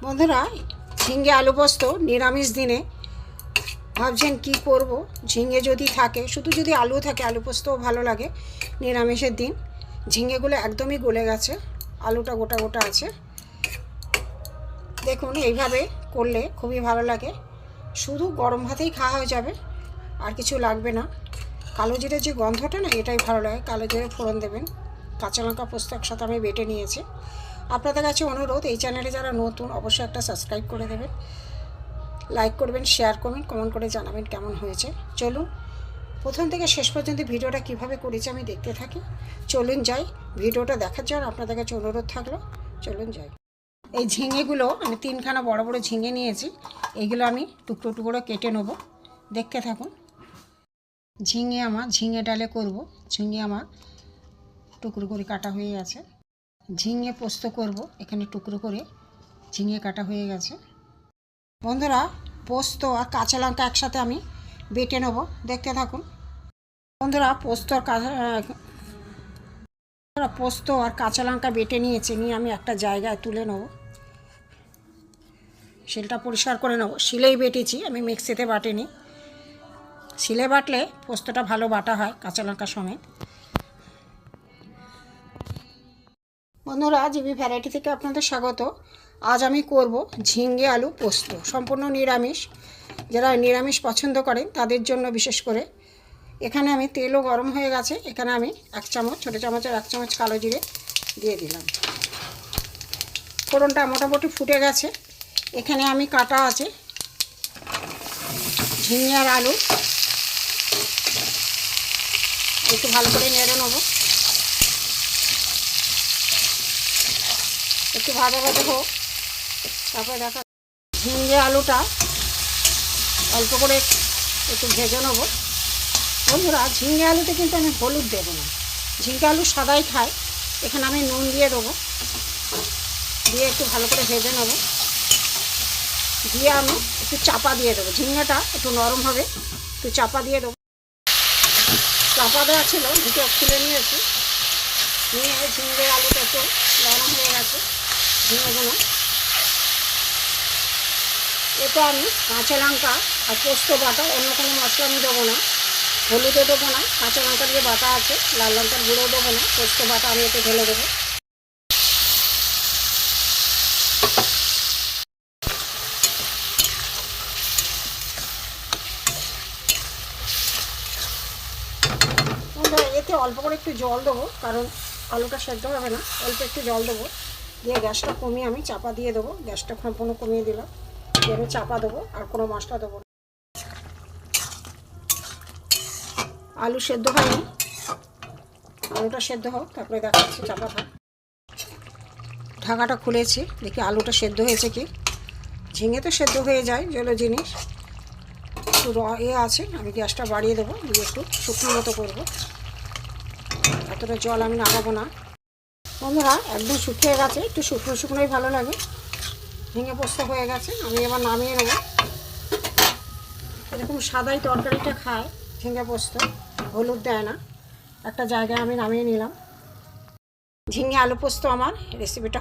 বন্ধুরা, ঝিঙে আলু পোস্ত নিরামিষ দিনে ভাবছেন কি করব। ঝিঙে যদি থাকে, শুধু যদি আলু থাকে আলু পোস্তও ভালো লাগে। নিরামিষের দিন ঝিঙেগুলো একদমই গলে গেছে, আলুটা গোটা গোটা আছে। দেখুন, এইভাবে করলে খুবই ভালো লাগে। শুধু গরম ভাতেই খাওয়া হয়ে যাবে, আর কিছু লাগবে না। কালো জিরের যে গন্ধটা না, এটাই ভালো লাগে। কালো জিরে ফোড়ন দেবেন, কাঁচা লঙ্কা পোস্ত একসাথে আমি বেটে নিয়েছি। আপনাদের কাছে অনুরোধ, এই চ্যানেলে যারা নতুন অবশ্যই একটা সাবস্ক্রাইব করে দেবেন, লাইক করবেন, শেয়ার করবেন, কমেন্ট করে জানাবেন কেমন হয়েছে। চলুন প্রথম থেকে শেষ পর্যন্ত ভিডিওটা কিভাবে করেছি আমি দেখতে থাকি। চলুন যাই, ভিডিওটা দেখার জন্য আপনাদের কাছে অনুরোধ থাকলো। চলুন যাই। এই ঝিঙেগুলো আমি তিনখানা বড় বড় ঝিঙে নিয়েছি। এইগুলো আমি টুকরো টুকরো কেটে নেবো, দেখতে থাকুন। ঝিঙে ডালে করব। ঝিঙে আমার টুকরো করে কাটা হয়ে গেছে। ঝিঙে পোস্ত করব, এখানে টুকরো করে ঝিঙে কাটা হয়ে গেছে। বন্ধুরা, পোস্ত আর কাঁচা লঙ্কা একসাথে আমি বেটে নেব, দেখতে থাকুন। বন্ধুরা, পোস্ত আর কাঁচা লঙ্কা বেটে নিয়েছি, নিয়ে আমি একটা জায়গায় তুলে নেব। শিলটা পরিষ্কার করে নেব। শিলেই বেটেছি, আমি মিক্সিতে বাটিনি। শিলে বাটলে পোস্তটা ভালো বাটা হয় কাঁচা লঙ্কার সমেত। বন্ধুরা, জিবি ভ্যারাইটি থেকে আপনাদের স্বাগত। আজ আমি করব ঝিঙে আলু পোস্ত, সম্পূর্ণ নিরামিষ। যারা নিরামিষ পছন্দ করেন তাদের জন্য বিশেষ করে। এখানে আমি তেলও গরম হয়ে গেছে, এখানে আমি ছোটো চামচের 1 চামচ কালো জিরে দিয়ে দিলাম। ফোড়নটা মোটামুটি ফুটে গেছে। এখানে আমি কাটা আছে ঝিঙে আর আলু, একটু ভালো করে নেড়ে নেবো। একটু ভাজা ভাজা হোক, তারপরে দেখা। ঝিঙে আলুটা অল্প করে একটু ভেজে নেবো। বন্ধুরা, ঝিঙে আলুতে কিন্তু আমি হলুদ দেবো না, ঝিঙে আলু সাদাই খায়। এখানে আমি নুন দিয়ে দেবো, দিয়ে একটু ভালো করে ভেজে নেবো। দিয়ে আমি একটু চাপা দিয়ে দেবো, ঝিঙেটা একটু নরম হবে, একটু চাপা দিয়ে দেবো। চাপা দেওয়া ছিল, দুটো খুলে নিয়েছি। নিয়ে ঝিঙে আলুটা একটু নরম হয়ে গেছে ঝিঙেগুলো। এটা আমি কাঁচা লঙ্কা আর পোস্ত বাটা, অন্য কোনো মশলা আমি দেবো না। হলুদও দেবো না, কাঁচা লঙ্কা দিয়ে বাটা আছে, লাল লঙ্কার গুঁড়ো দেবো না, পোস্ত বাটা আমি এতে ঢেলে দেবো। এতে অল্প করে একটু জল দেবো, কারণ আলুটা সেদ্ধ হবে না। অল্প একটু জল দেবো, দিয়ে গ্যাসটা কমিয়ে আমি চাপা দিয়ে দেবো। গ্যাসটা সম্পূর্ণ কমিয়ে দিলাম, দিয়ে আমি চাপা দেবো, আর কোনো মশলা দেবো না। আলু সেদ্ধ হয়নি, আলুটা সেদ্ধ হোক, তারপরে দেখাচ্ছি। চাপা থাক, ঢাকাটা খুলেছি, দেখি আলুটা সেদ্ধ হয়েছে কি। ঝিঙে তো সেদ্ধ হয়ে যায়, জল জিনিস। একটু আছে, আমি গ্যাসটা বাড়িয়ে দেবো, দিয়ে একটু শুকনো মতো করবো। এতটা জল আমি নামাবো না। বন্ধুরা, একদম শুকিয়ে গেছে, একটু শুকনো শুকনোই ভালো লাগে। ঝিঙে পোস্ত হয়ে গেছে, আমি এবার নামিয়ে নেব। এরকম সাদাই তরকারিটা খায় ঝিঙে পোস্ত, হলুদ দেয় না। একটা জায়গায় আমি নামিয়ে নিলাম। ঝিঙে আলু পোস্ত আমার রেসিপিটা